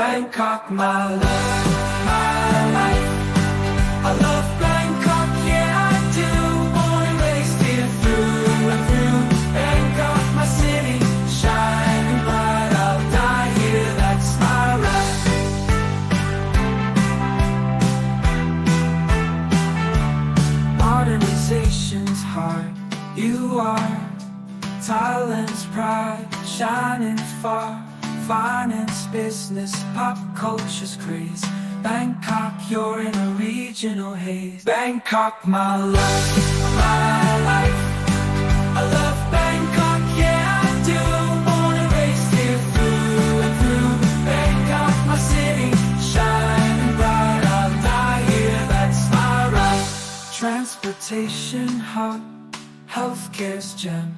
Bangkok, my love, my life. I love Bangkok, yeah I do. Born and raised here through and through. Bangkok, my city, shining bright. I'll die here, that's my right. Modernization's hard. You are Thailand's pride, shining far. Finance, business, pop culture's craze. Bangkok, you're in a regional haze. Bangkok, my love, my life. I love Bangkok, yeah I do. Born and raised here through and through. Bangkok, my city, shining bright. I'll die here, that's my right. Transportation hub, healthcare's gem.